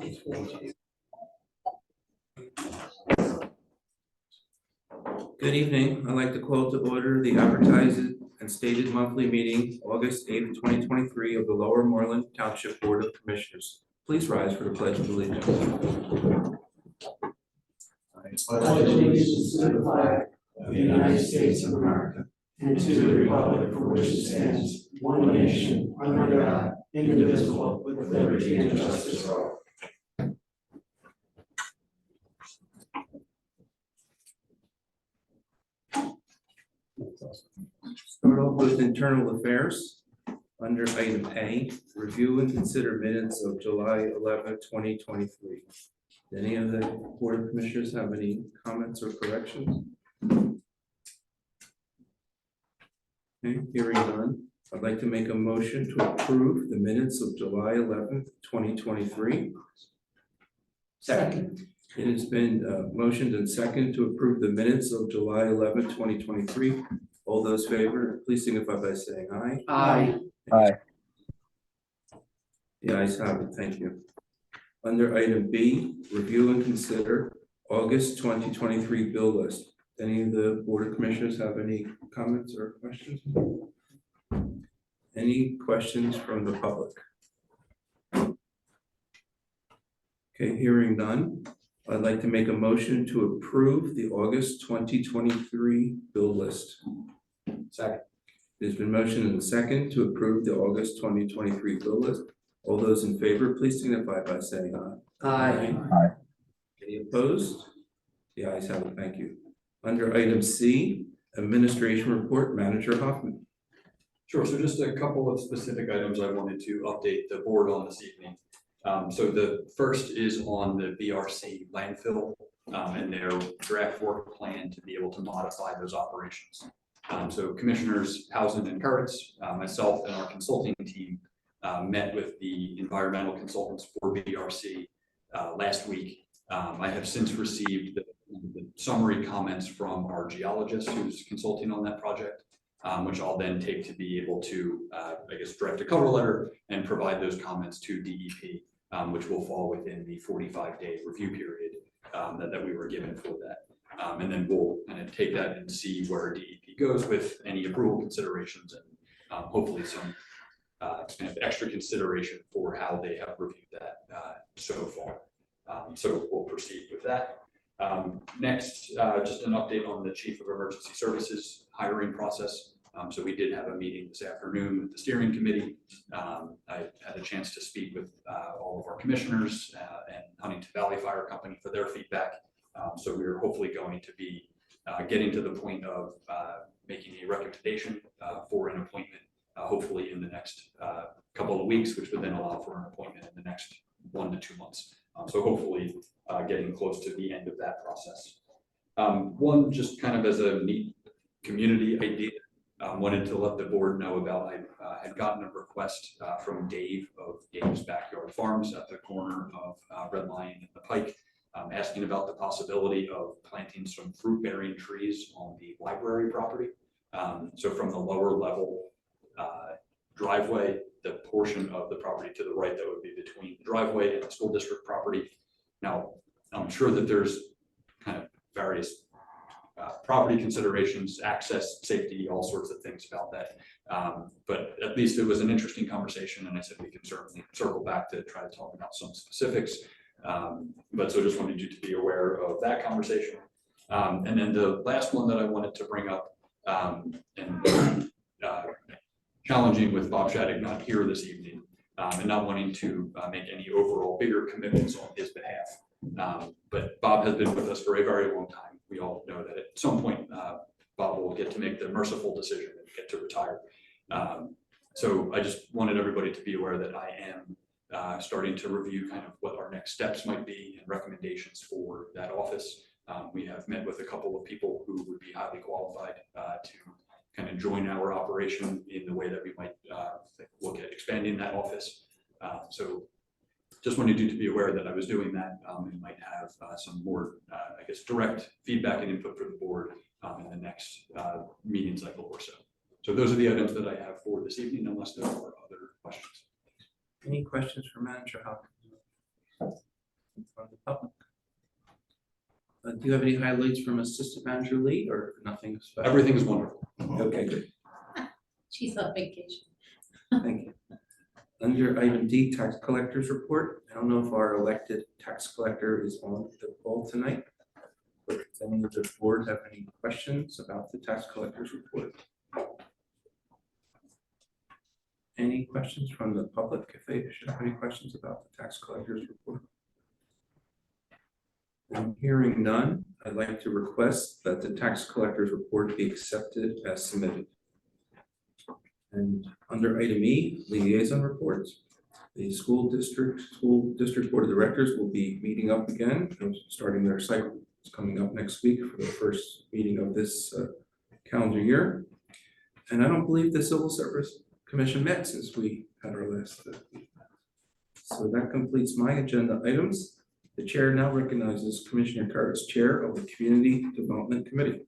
Good evening. I'd like to call to order the advertised and stated monthly meeting, August 8th, 2023 of the Lower Moreland Township Board of Commissioners. Please rise for the Pledge of Allegiance. I pledge allegiance to the flag of the United States of America and to the republic for which it stands, one nation, under God, indivisible, with liberty and justice for all. Start off with internal affairs. Under item A, review and consider minutes of July 11th, 2023. Do any of the Board of Commissioners have any comments or corrections? Okay, hearing none, I'd like to make a motion to approve the minutes of July 11th, 2023. Second. It has been motioned and second to approve the minutes of July 11th, 2023. All those favor, please signify by saying aye. Aye. Aye. The ayes have it. Thank you. Under item B, review and consider August 2023 bill list. Any of the Board of Commissioners have any comments or questions? Any questions from the public? Okay, hearing none, I'd like to make a motion to approve the August 2023 bill list. Second. There's been motion and second to approve the August 2023 bill list. All those in favor, please signify by saying aye. Aye. Aye. Any opposed? The ayes have it. Thank you. Under item C, administration report, Manager Hoffman. Sure. So just a couple of specific items I wanted to update the board on this evening. So the first is on the BRC landfill and their draft work plan to be able to modify those operations. So Commissioners HAUSEN and KURITZ, myself and our consulting team met with the environmental consultants for BRC last week. I have since received the summary comments from our geologist who's consulting on that project, which I'll then take to be able to, I guess, draft a cover letter and provide those comments to DEP, which will fall within the 45-day review period that we were given for that. And then we'll kind of take that and see where DEP goes with any approval considerations and hopefully some kind of extra consideration for how they have reviewed that so far. So we'll proceed with that. Next, just an update on the Chief of Emergency Services hiring process. So we did have a meeting this afternoon with the steering committee. I had a chance to speak with all of our commissioners and Huntington Valley Fire Company for their feedback. So we're hopefully going to be getting to the point of making a recommendation for an appointment, hopefully in the next couple of weeks, which would then allow for an appointment in the next 1 to 2 months. So hopefully getting close to the end of that process. One, just kind of as a neat community idea, wanted to let the board know about, I had gotten a request from Dave of Dave's Backyard Farms at the corner of Red Lion and the Pike, asking about the possibility of planting some fruit-bearing trees on the library property. So from the lower level driveway, the portion of the property to the right that would be between the driveway and the school district property. Now, I'm sure that there's kind of various property considerations, access, safety, all sorts of things about that. But at least it was an interesting conversation, and I said we can certainly circle back to try to talk about some specifics. But so just wanted you to be aware of that conversation. And then the last one that I wanted to bring up, and challenging with Bob Shattuck not here this evening, and not wanting to make any overall bigger commitments on his behalf. But Bob has been with us for a very long time. We all know that at some point, Bob will get to make the merciful decision and get to retire. So I just wanted everybody to be aware that I am starting to review kind of what our next steps might be and recommendations for that office. We have met with a couple of people who would be highly qualified to kind of join our operation in the way that we might look at expanding that office. So just wanted you to be aware that I was doing that and might have some more, I guess, direct feedback and input for the board in the next meeting cycle or so. So those are the items that I have for this evening, unless there are other questions. Any questions for Manager Hopkins? From the public. Do you have any highlights from Assistant Manager Lee or nothing special? Everything is wonderful. Okay, good. She's on vacation. Thank you. Under item D, tax collectors report. I don't know if our elected tax collector is on the call tonight. But does any of the board have any questions about the tax collectors report? Any questions from the public if they should have any questions about the tax collectors report? I'm hearing none. I'd like to request that the tax collectors report be accepted as submitted. And under item E, liaison reports, the school district board of directors will be meeting up again, and starting their cycle. It's coming up next week for the first meeting of this calendar year. And I don't believe the Civil Service Commission met since we had our last meeting. So that completes my agenda items. The chair now recognizes Commissioner KURITZ, Chair of the Community Development Committee.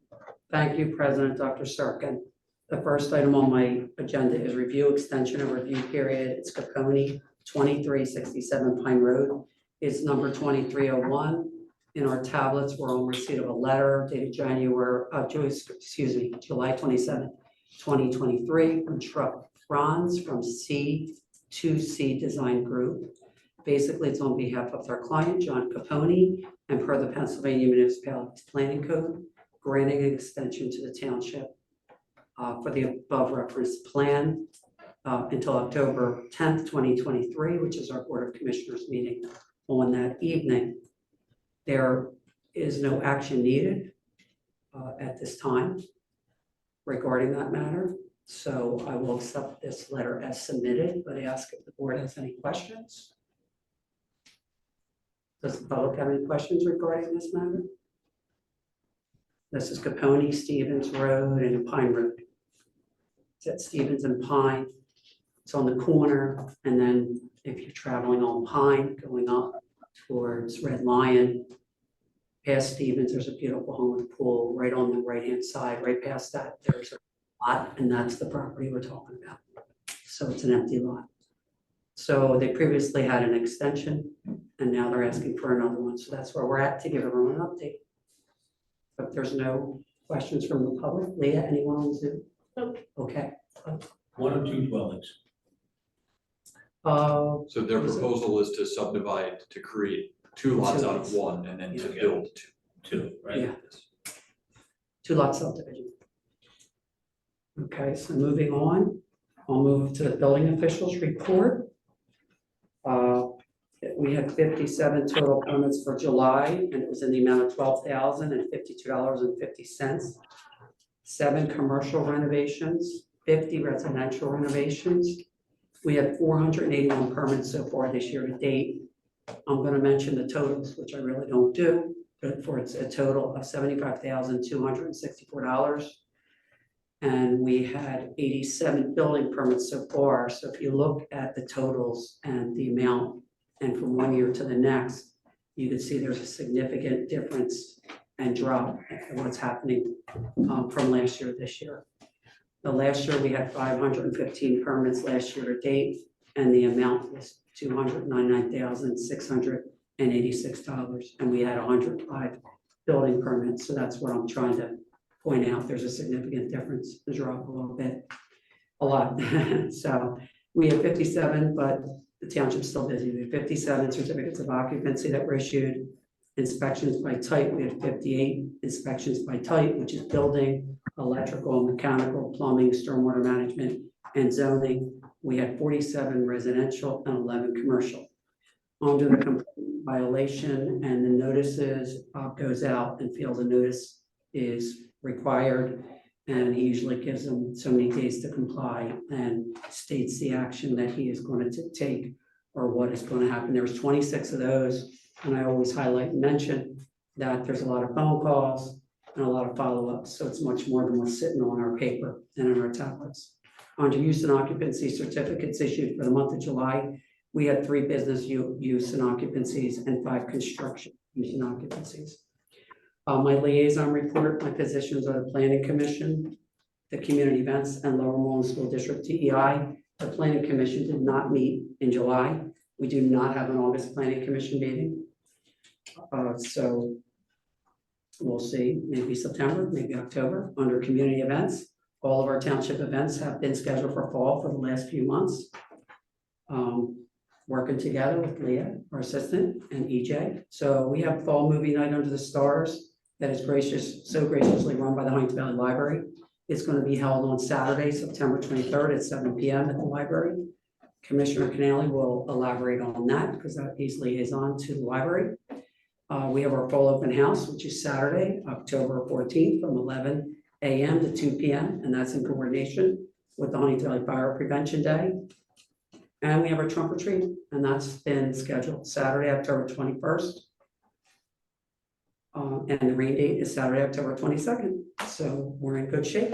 Thank you, President Dr. SIRKEN. The first item on my agenda is review extension of review period. It's Capponi, 2367 Pine Road. It's number 2301. In our tablets, we're on receipt of a letter dated July 27, 2023 from Truck Franz from C2C Design Group. Basically, it's on behalf of their client, John Capponi, and per the Pennsylvania Municipalities Planning Code, granting an extension to the township for the above referenced plan until October 10th, 2023, which is our Board of Commissioners meeting on that evening. There is no action needed at this time regarding that matter. So I will accept this letter as submitted, but ask if the board has any questions. Does the public have any questions regarding this matter? This is Capponi, Stevens Road, and Pine Road. It's at Stevens and Pine. It's on the corner, and then if you're traveling on Pine, going up towards Red Lion, past Stevens, there's a beautiful home with a pool right on the right-hand side. Right past that, there's a lot, and that's the property we're talking about. So it's an empty lot. So they previously had an extension, and now they're asking for another one. So that's where we're at to give everyone an update. If there's no questions from the public, Leah, anyone on Zoom? Nope. Okay. One or two dwellings. So their proposal is to subdivide, to create two lots out of one, and then to Yeah. build two. Two, right? Yeah. 2-lot subdivision. Okay, so moving on, I'll move to the building officials report. We had 57 total permits for July, and it was in the amount of $12,052.50. 7 commercial renovations, 50 residential renovations. We had 481 permits so far this year to date. I'm going to mention the totals, which I really don't do, but for it's a total of $75,264. And we had 87 building permits so far. So if you look at the totals and the amount, and from one year to the next, you can see there's a significant difference and drop in what's happening from last year to this year. The last year we had 515 permits last year to date, and the amount was $299,686, and we had 105 building permits. So that's what I'm trying to point out. There's a significant difference, the drop a little bit, a lot. So we have 57, but the township's still busy. We have 57 certificates of occupancy that were issued. Inspections by type, we had 58 inspections by type, which is building, electrical, mechanical, plumbing, stormwater management, and zoning. We had 47 residential and 11 commercial. Under the complaint violation and the notices, Bob goes out and feels a notice is required, and he usually gives them so many days to comply and states the action that he is going to take or what is going to happen. There was 26 of those, and I always highlight and mention that there's a lot of phone calls and a lot of follow-ups, so it's much more than what's sitting on our paper and in our tablets. Under use and occupancy certificates issued for the month of July, we had 3 business use and occupancies and 5 construction use and occupancies. My liaison report, my positions are the Planning Commission, the Community Events, and Lower Moreland School District DEI. The Planning Commission did not meet in July. We do not have an August planning commission meeting. So we'll see, maybe September, maybe October, under community events. All of our township events have been scheduled for fall for the last few months. Working together with Leah, our assistant, and EJ. So we have fall movie night under the stars that is so graciously run by the Huntington Valley Library. It's going to be held on Saturday, September 23rd at 7 p.m. at the library. Commissioner CANALE will elaborate on that because he's liaison to the library. We have our fall open house, which is Saturday, October 14th from 11 a.m. to 2 p.m. And that's in coordination with the Huntington Valley Fire Prevention Day. And we have our trunk or treat, and that's been scheduled Saturday, October 21st. And the rain date is Saturday, October 22nd. So we're in good shape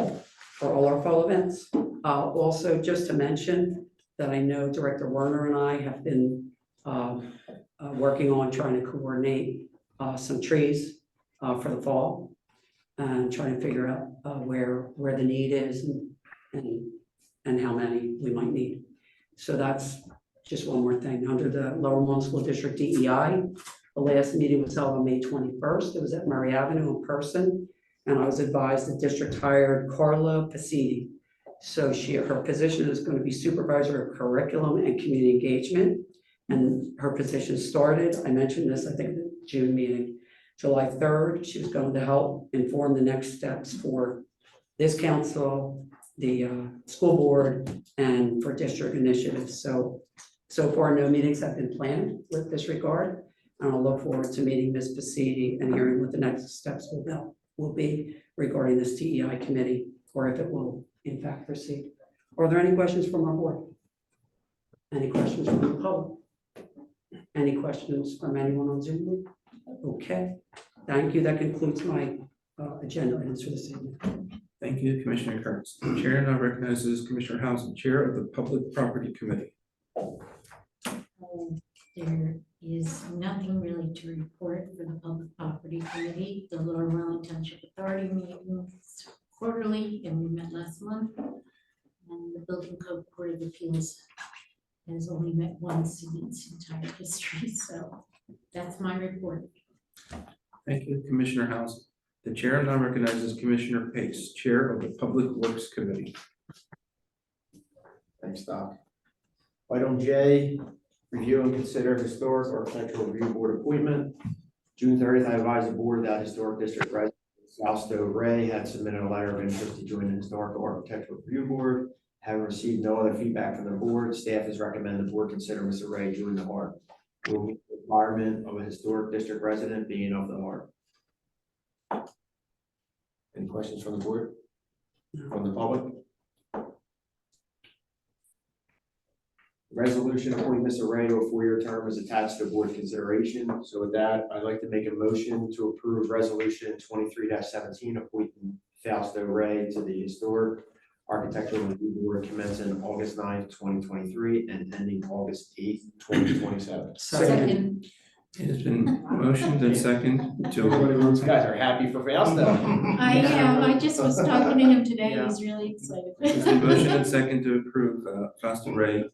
for all our fall events. Also, just to mention that I know Director Werner and I have been working on trying to coordinate some trees for the fall and trying to figure out where the need is and how many we might need. So that's just one more thing. Under the Lower Moreland School District DEI, the last meeting was held on May 21st. It was at Murray Avenue in person. And I was advised the district hired Carla Pasidi. So her position is going to be supervisor of curriculum and community engagement. And her position started, I mentioned this, I think, the June meeting, July 3rd. She was going to help inform the next steps for this council, the school board, and for district initiatives. So far, no meetings have been planned with this regard. And I'll look forward to meeting Ms. Pasidi and hearing what the next steps will be regarding this DEI committee, or if it will in fact proceed. Are there any questions from our board? Any questions from the public? Any questions from anyone on Zoom? Okay, thank you. That concludes my agenda items for this evening. Thank you, Commissioner Kurtz. The chair now recognizes Commissioner Hausen, Chair of the Public Property Committee. There is nothing really to report for the Public Property Committee. The Lower Moreland Township Authority meetings quarterly, and we met last month. And the Building Code Court of Appeals has only met once in its entire history. So that's my report. Thank you, Commissioner Hausen. The chair now recognizes Commissioner Pace, Chair of the Public Works Committee. Thanks, Doc. Item J, review and consider historic architectural review board appointment. June 30th, I advised the board that historic district resident Fausto Ray had submitted a letter of interest to join the historical architectural review board. Having received no other feedback from the board, staff has recommended the board consider Mr. Ray join the heart. Will meet the requirement of a historic district resident being of the heart. Any questions from the board? From the public? Resolution appointing Mr. Ray to a 4-year term is attached to board consideration. So with that, I'd like to make a motion to approve resolution 23-17 appointing Fausto Ray to the historic architectural review board commencing August 9th, 2023 and ending August 8th, 2027. Second. It has been motioned and second to. You guys are happy for Fausto. I am. I just was talking to him today. Yeah. He's really excited. It's been motioned and second to approve Fausto Ray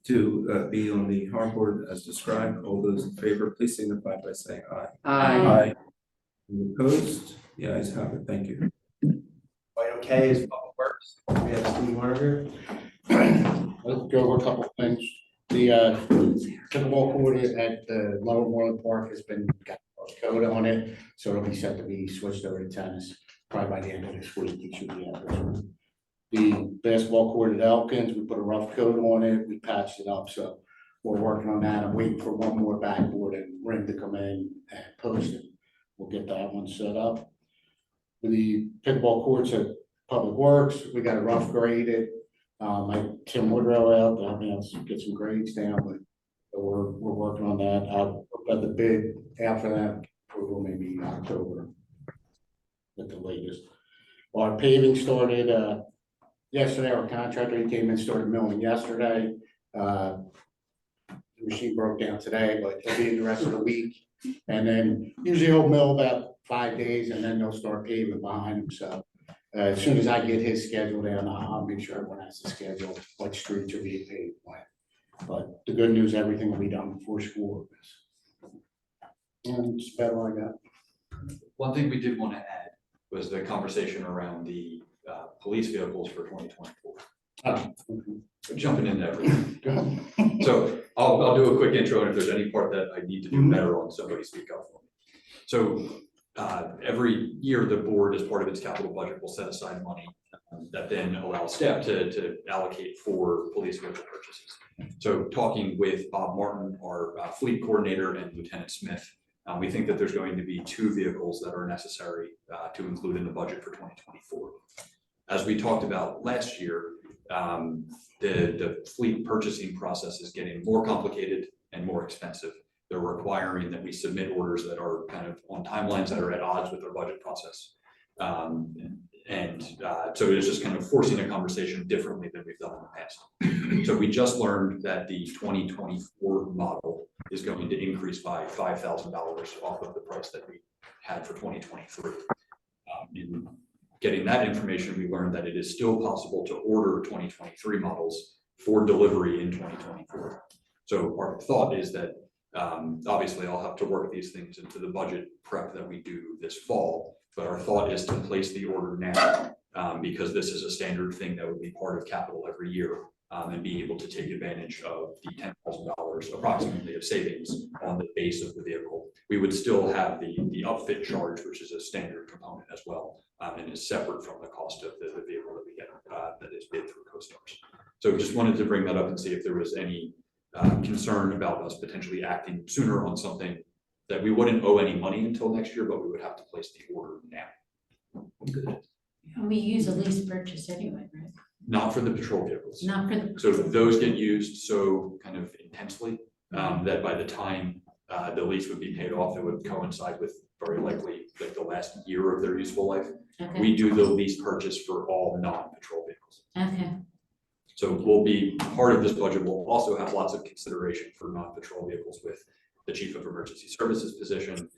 to be on the harbor board as described. All those in favor, please signify by saying aye. Aye. Any opposed? The ayes have it. Thank you. Item K is public works. We have Steve Warner here. Let's go over a couple of things. The pickleball court at the Lower Moreland Park has been got code on it, so it'll be set to be switched over to tennis probably by the end of this week. It should be out there. The basketball court at Elkins, we put a rough coat on it, we patched it up, so we're working on that. I'm waiting for one more backboard and ring to come in and post it. We'll get that one set up. The pickleball courts at Public Works, we got a rough graded. Tim Woodrow out, I mean, let's get some grades down, but we're working on that. I'll got the bid after that, approval maybe October at the latest. Our paving started yesterday. Our contractor, he came in, started milling yesterday. The machine broke down today, but he'll be in the rest of the week. And then usually he'll mill about 5 days and then they'll start paving behind him. So as soon as I get his schedule down, I'll make sure everyone has the schedule, what streets are being paved when. But the good news, everything will be done before school opens. And it's about all I got. One thing we did want to add was the conversation around the police vehicles for 2024. Jumping into everything. So I'll do a quick intro, and if there's any part that I need to do better on, somebody speak up for me. So every year, the board, as part of its capital budget, will set aside money that then allows staff to allocate for police vehicle purchases. So talking with Bob Martin, our fleet coordinator, and Lieutenant Smith, we think that there's going to be 2 vehicles that are necessary to include in the budget for 2024. As we talked about last year, the fleet purchasing process is getting more complicated and more expensive. They're requiring that we submit orders that are kind of on timelines that are at odds with our budget process. So it's just kind of forcing a conversation differently than we've done in the past. So we just learned that the 2024 model is going to increase by $5,000 off of the price that we had for 2023. In getting that information, we learned that it is still possible to order 2023 models for delivery in 2024. So our thought is that obviously I'll have to work these things into the budget prep that we do this fall, but our thought is to place the order now because this is a standard thing that would be part of capital every year and be able to take advantage of the $10,000 approximately of savings on the base of the vehicle. We would still have the upfit charge, which is a standard component as well, and is separate from the cost of the vehicle that we get that is bid through CoStars. So just wanted to bring that up and see if there was any concern about us potentially acting sooner on something that we wouldn't owe any money until next year, but we would have to place the order now. Good. And we use a lease purchase anyway, right? Not for the patrol vehicles. Not for the. So those get used so kind of intensely that by the time the lease would be paid off, it would coincide with very likely like the last year of their useful life. Okay. We do the lease purchase for all non-patrol vehicles. Okay. So we'll be part of this budget. We'll also have lots of consideration for non-patrol vehicles with the Chief of Emergency Services position,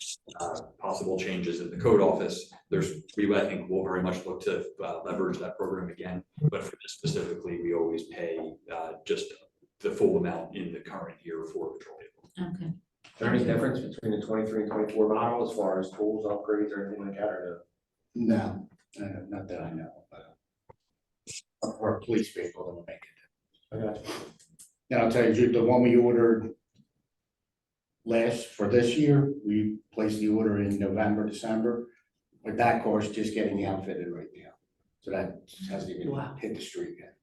possible changes in the code office. I think we'll very much look to leverage that program again, but for this specifically, we always pay just the full amount in the current year for patrol vehicles. Okay. Is there any difference between the 23 and 24 model as far as tools, upgrades, or anything like that, or No, not that I know. Or a police vehicle that will make it. no? I got you. Now, I'll tell you, the one we ordered for this year, we placed the order in November, December. With that course, just getting outfitted right now. So that hasn't even hit the street yet.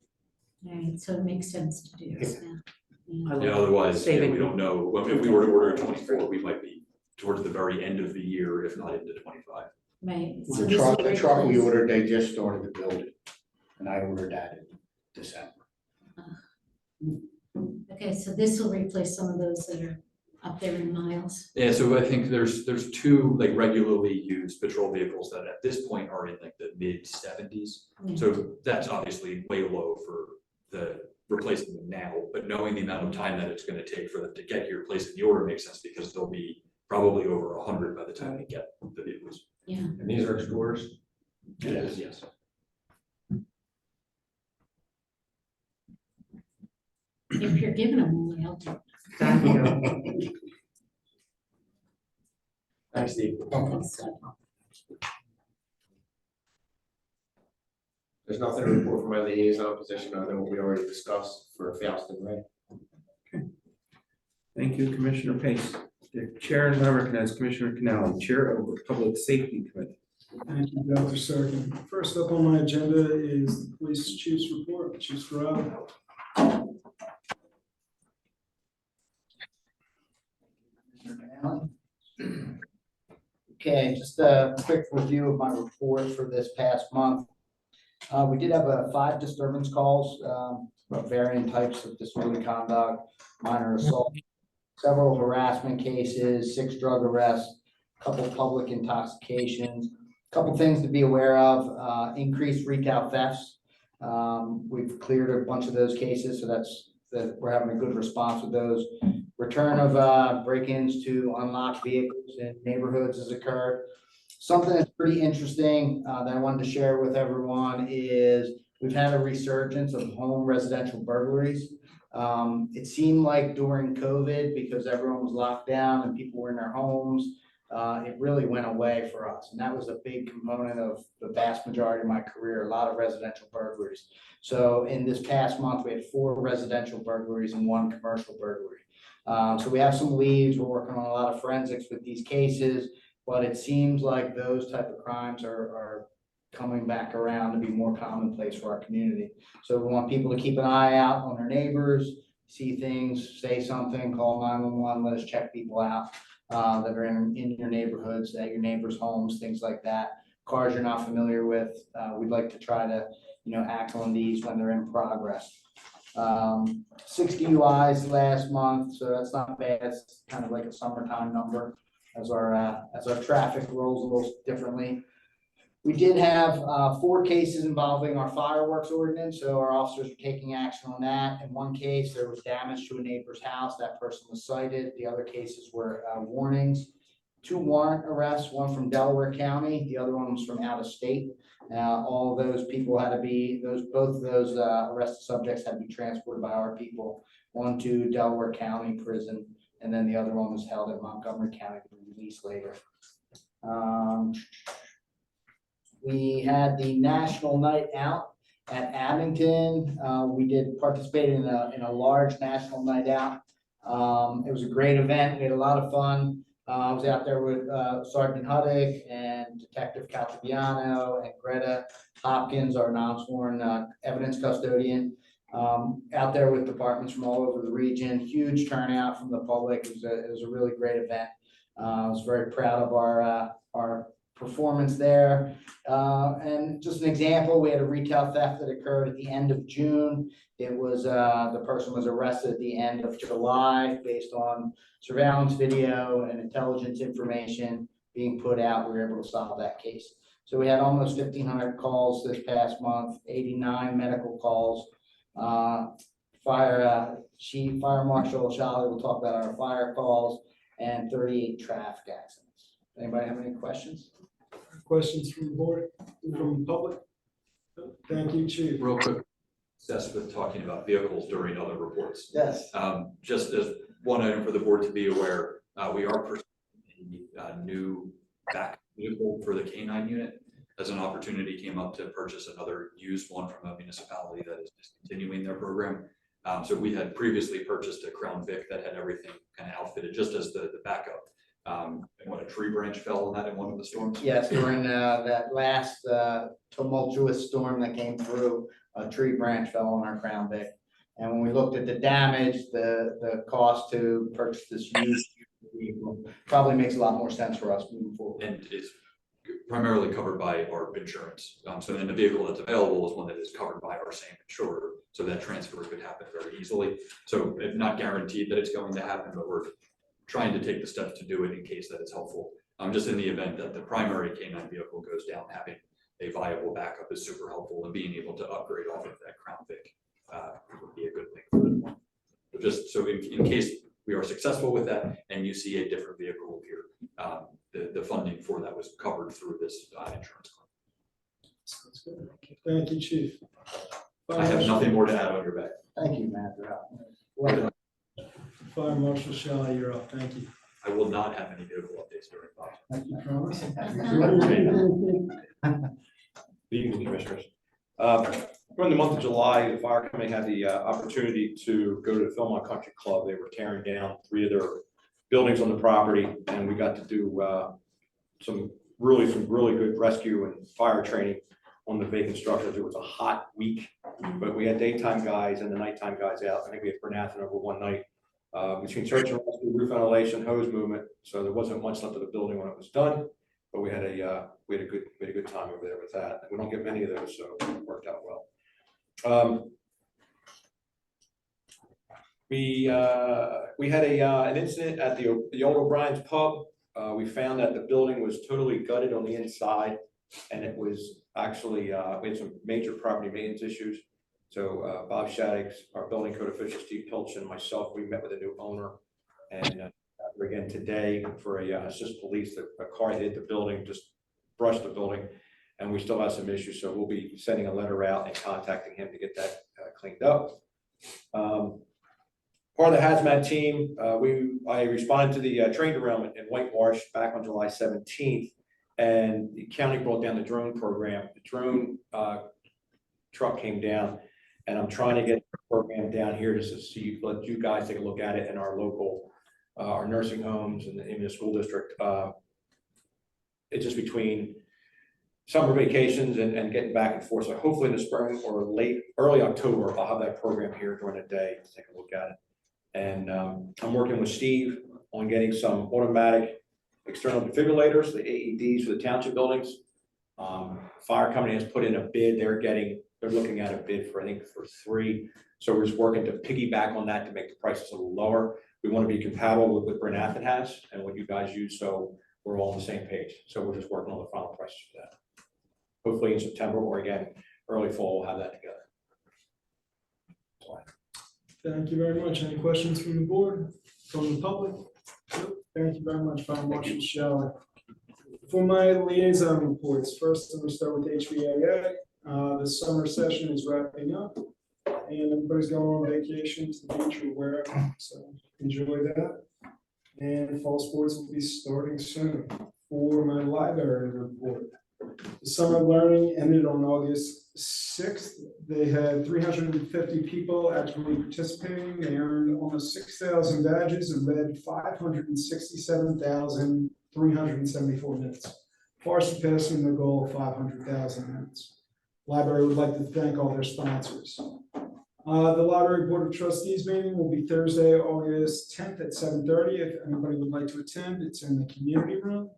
All right, so it makes sense to do this now. Yeah. Yeah, otherwise, Saving. we don't know. Well, if we were to order a 24, we might be towards the very end of the year, if not into 25. Right. So The this truck, will the truck we replace- ordered, they just started to build it. And I ordered that in December. Okay, so this will replace some of those that are up there in miles. Yeah, so I think there's 2 like regularly used patrol vehicles that at this point are in like the mid 70s. Yeah. So that's obviously way low for the replacing them now, but knowing the amount of time that it's going to take for them to get here, placing the order makes sense because they'll be probably over 100 by the time they get the vehicles. Yeah. And these are Explorers? Yes. If you're giving them away, I'll take Thank you. Thanks, Steve. them. So, There's nothing to report from my liaison position other than what we already discussed for Houston, right? Thank you, Commissioner Pace. The chair and I recognize Commissioner CANALE, Chair of the Public Safety Committee. Thank you, Dr. SIRKEN. First up on my agenda is the police chief's report. Chief Rob. Okay, just a quick review of my report for this past month. We did have 5 disturbance calls, of varying types of disorderly conduct, minor assault, several harassment cases, 6 drug arrests, a couple public intoxications, a couple things to be aware of, increased retail thefts. We've cleared a bunch of those cases, so we're having a good response with those. Return of break-ins to unlocked vehicles in neighborhoods has occurred. Something that's pretty interesting that I wanted to share with everyone is we've had a resurgence of home residential burglaries. It seemed like during COVID, because everyone was locked down and people were in their homes, it really went away for us. And that was a big component of the vast majority of my career, a lot of residential burglaries. So in this past month, we had 4 residential burglaries and 1 commercial burglary. So we have some leads. We're working on a lot of forensics with these cases, but it seems like those type of crimes are coming back around to be more commonplace for our community. So we want people to keep an eye out on their neighbors, see things, say something, call 911, let us check people out that are in your neighborhoods, at your neighbors' homes, things like that. Cars you're not familiar with, we'd like to try to, act on these when they're in progress. 6 DUIs last month, so that's not bad. It's kind of like a summertime number as our traffic rolls a little differently. We did have 4 cases involving our fireworks ordinance, so our officers were taking action on that. In one case, there was damage to a neighbor's house. That person was cited. The other cases were warnings. 2 warrant arrests, one from Delaware County, the other one was from out of state. All of those people had to be, both of those arrested subjects had to be transported by our people, one to Delaware County prison, and then the other one was held at Montgomery County to be released later. We had the National Night Out at Abington. We did participate in a large national night out. It was a great event. We had a lot of fun. I was out there with Sergeant Huddick and Detective Caltabiano and Greta Hopkins, our non-sworn evidence custodian, out there with departments from all over the region. Huge turnout from the public. It was a really great event. I was very proud of our performance there. And just an example, we had a retail theft that occurred at the end of June. It was, the person was arrested at the end of July based on surveillance video and intelligence information being put out. We were able to solve that case. So we had almost 1,500 calls this past month, 89 medical calls. Fire Marshal Charlie will talk about our fire calls, and 38 traffic accidents. Anybody have any questions? Questions from the board, from the public? Thank you, Chief. Real quick, Seth, with talking about vehicles during other reports. Yes. Just as one item for the board to be aware, we are pursuing a new backup vehicle for the K9 unit, as an opportunity came up to purchase another used one from a municipality that is discontinuing their program. So we had previously purchased a Crown Vic that had everything kind of outfitted just as the backup. And what, a tree branch fell on that in one of the storms? Yes, during that last tumultuous storm that came through, a tree branch fell on our Crown Vic. And when we looked at the damage, the cost to purchase this used vehicle probably makes a lot more sense for us moving forward. And it's primarily covered by our insurance. So then the vehicle that's available is one that is covered by our same insurer. So that transfer could happen very easily. So it's not guaranteed that it's going to happen, but we're trying to take the steps to do it in case that it's helpful. Just in the event that the primary K9 vehicle goes down, having a viable backup is super helpful, and being able to upgrade off of that Crown Vic would be a good thing for them. But just so in case we are successful with that and you see a different vehicle appear, the funding for that was covered through this insurance claim. Thank you, Chief. I have nothing more to add on your back. Thank you, Matt. Well, Fire Marshal Shaw, you're up. Thank you. I will not have any vehicle updates during Bob. You promise? Good evening, Commissioners. During the month of July, the fire company had the opportunity to go to the Philmont Country Club. They were tearing down 3 of their buildings on the property, and we got to do some really good rescue and fire training on the vacant structures. It was a hot week, but we had daytime guys and the nighttime guys out. I think we had Bernathen over one night. Between search and rescue, roof ventilation, hose movement, so there wasn't much left of the building when it was done. But we had a good time over there with that. We don't get many of those, so it worked out well. We had an incident at the old O'Brien's Pub. We found that the building was totally gutted on the inside, and it was actually we had some major property maintenance issues. So Bob Shaddix, our building code official, Steve Pilch, and myself, we met with a new owner, and again today for a assist police, a car hit the building, just brushed the building, and we still have some issues. So we'll be sending a letter out and contacting him to get that cleaned up. part of the hazmat team, I responded to the train derailment in White Marsh back on July 17th. And the county brought down the drone program. The drone truck came down, and I'm trying to get the program down here just to see, let you guys take a look at it in our local, our nursing homes and in the school district. It's just between summer vacations and getting back and forth. So hopefully in the spring or early October, I'll have that program here during the day to take a look at it. And I'm working with Steve on getting some automatic external defibrillators, the AEDs for the township buildings. Fire company has put in a bid. They're looking at a bid for, I think, for 3. So we're just working to piggyback on that to make the prices a little lower. We want to be compatible with what Bryn Athyn has and what you guys use, so we're all on the same page. So we're just working on the final prices for that. Hopefully in September or again, early fall, we'll have that together. Thank you very much. Any questions from the board, from the public? Nope. Thank you very much, Fire Marshal Shelley. For my liaison reports, first I'm going to start with HVAA. The summer session is wrapping up and everybody's going on vacation to the beach or wherever, so enjoy that. And fall sports will be starting soon. For my library report, the summer learning ended on August 6th. They had 350 people actually participating. They earned almost 6,000 badges and read 567,374 minutes, far surpassing their goal of 500,000 minutes. Library would like to thank all their sponsors. The Library Board of Trustees meeting will be Thursday, August 10th at 7:30. If anybody would like to attend, it's in the community room.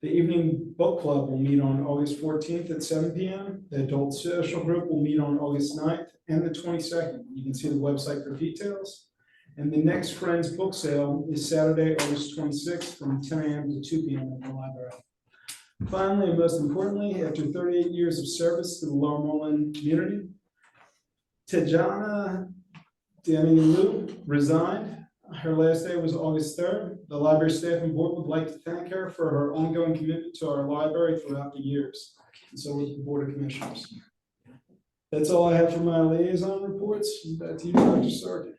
The evening book club will meet on August 14th at 7 p.m. The adult social group will meet on August 9th and the 22nd. You can see the website for details. And the next Friends book sale is Saturday, August 26th from 10 a.m. to 2 p.m. at the library. Finally, and most importantly, after 38 years of service to the Lower Moreland community, Tejana Danilu resigned. Her last day was August 3rd. The library staff and board would like to thank her for her ongoing commitment to our library throughout the years, and so would the Board of Commissioners. That's all I have for my liaison reports. Back to you, Dr. Sarkis.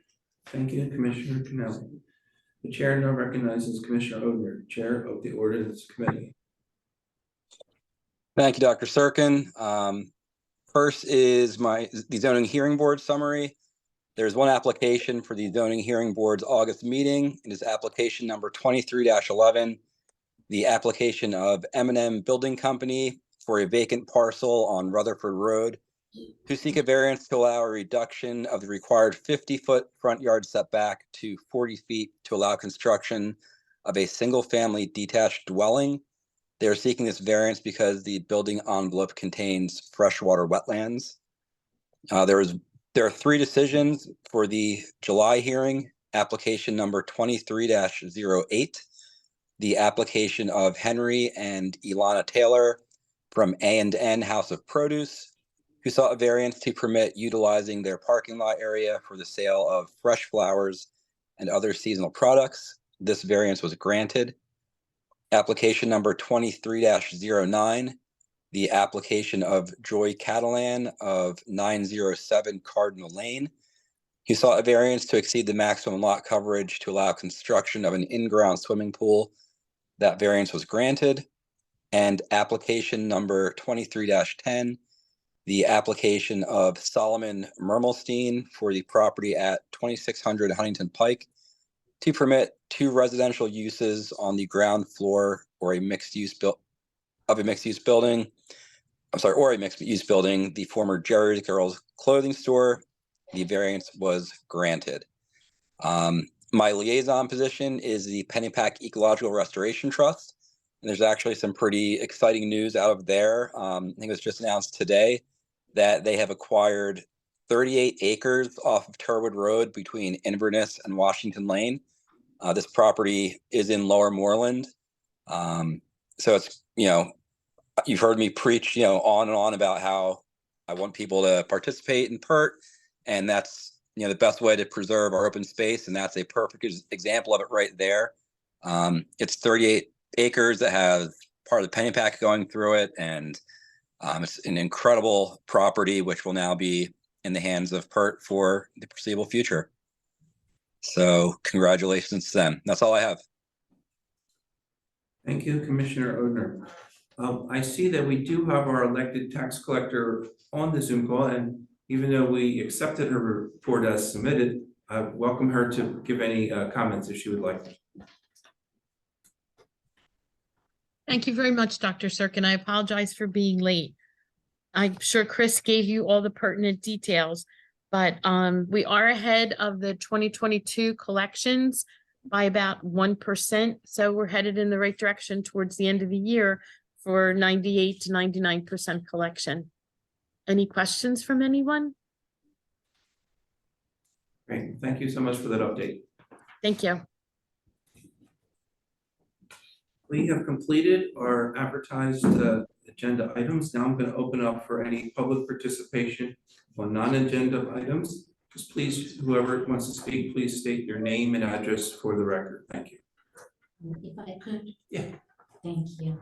Thank you, Commissioner CANALE. The chair now recognizes Commissioner Odner, Chair of the Ordinance Committee. Thank you, Dr. Sirkin. First is the zoning hearing board summary. There's one application for the zoning hearing board's August meeting. It is application number 23-11, the application of M&M Building Company for a vacant parcel on Rutherford Road to seek a variance to allow a reduction of the required 50-foot front yard setback to 40 feet to allow construction of a single-family detached dwelling. They are seeking this variance because the building envelope contains freshwater wetlands. There are 3 decisions for the July hearing. Application number 23-08, the application of Henry and Ilana Taylor from A&N House of Produce, who sought a variance to permit utilizing their parking lot area for the sale of fresh flowers and other seasonal products. This variance was granted. Application number 23-09, the application of Joy Catalan of 907 Cardinal Lane. He sought a variance to exceed the maximum lot coverage to allow construction of an in-ground swimming pool. That variance was granted. And application number 23-10, the application of Solomon Mermelstein for the property at 2600 Huntington Pike to permit 2 residential uses on the ground floor or a mixed-use building, the former Jerry's Girls Clothing Store. The variance was granted. My liaison position is the Pennypack Ecological Restoration Trust. And there's actually some pretty exciting news out of there. I think it was just announced today that they have acquired 38 acres off of Turwood Road between Inverness and Washington Lane. This property is in Lower Moreland. So it's, you've heard me preach, on and on about how I want people to participate in PERT, and that's, the best way to preserve our open space, and that's a perfect example of it right there. It's 38 acres that have part of the Pennypack going through it, and it's an incredible property which will now be in the hands of PERT for the foreseeable future. So congratulations to them. That's all I have. Thank you, Commissioner Odner. I see that we do have our elected tax collector on the Zoom call, and even though we accepted her report as submitted, I welcome her to give any comments if she would like. Thank you very much, Dr. Sirkin. I apologize for being late. I'm sure Chris gave you all the pertinent details, but we are ahead of the 2022 collections by about 1%. So we're headed in the right direction towards the end of the year for 98 to 99% collection. Any questions from anyone? Great, thank you so much for that update. Thank you. We have completed our advertised agenda items. Now I'm going to open up for any public participation on non-agenda items. Just please, whoever wants to speak, please state your name and address for the record. Thank you. If I could? Yeah. Thank you.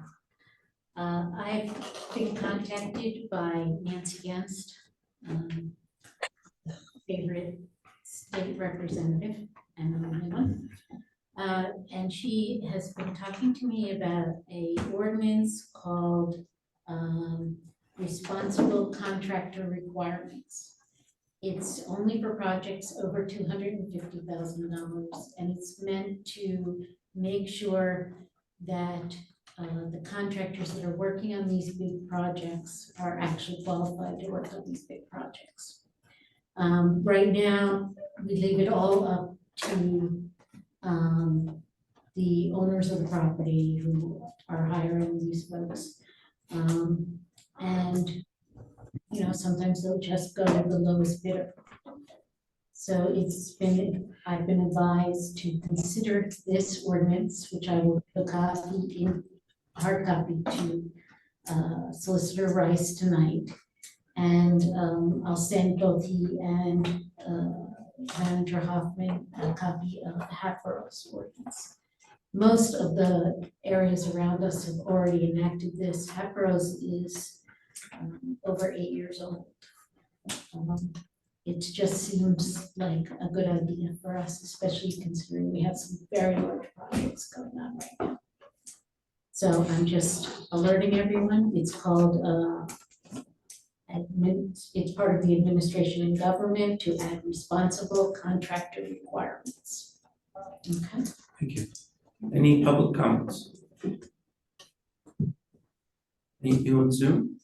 I've been contacted by Nancy Genst, favorite state representative, and the only one. And she has been talking to me about a ordinance called responsible contractor requirements. It's only for projects over $250,000, and it's meant to make sure that the contractors that are working on these big projects are actually qualified to work on these big projects. Right now, we leave it all up to the owners of the property who are hiring these folks. And, you know, sometimes they'll just go to the lowest bidder. So I've been advised to consider this ordinance, which I will put a copy in hard copy to Solicitor Rice tonight. And I'll send both he and Manager Hoffman a copy of the Hatborough's ordinance. Most of the areas around us have already enacted this. Hatborough's is over 8 years old. It just seems like a good idea for us, especially considering we have some very large projects going on right now. So I'm just alerting everyone. It's called it's part of the administration and government to add responsible contractor requirements. Okay. Thank you. Any public comments? Anything on Zoom?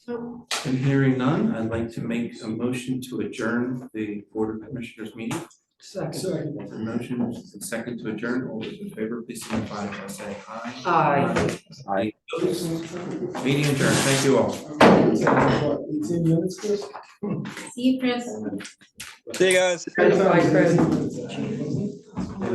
And hearing none, I'd like to make a motion to adjourn the Board of Commissioners meeting. Second. There's a motion, and a second to adjourn. All those in favor, please signify by saying aye. Aye. Aye. Meeting adjourned. Thank you all. 18 minutes, Chris? See you, Chris. See you guys. Bye, Chris.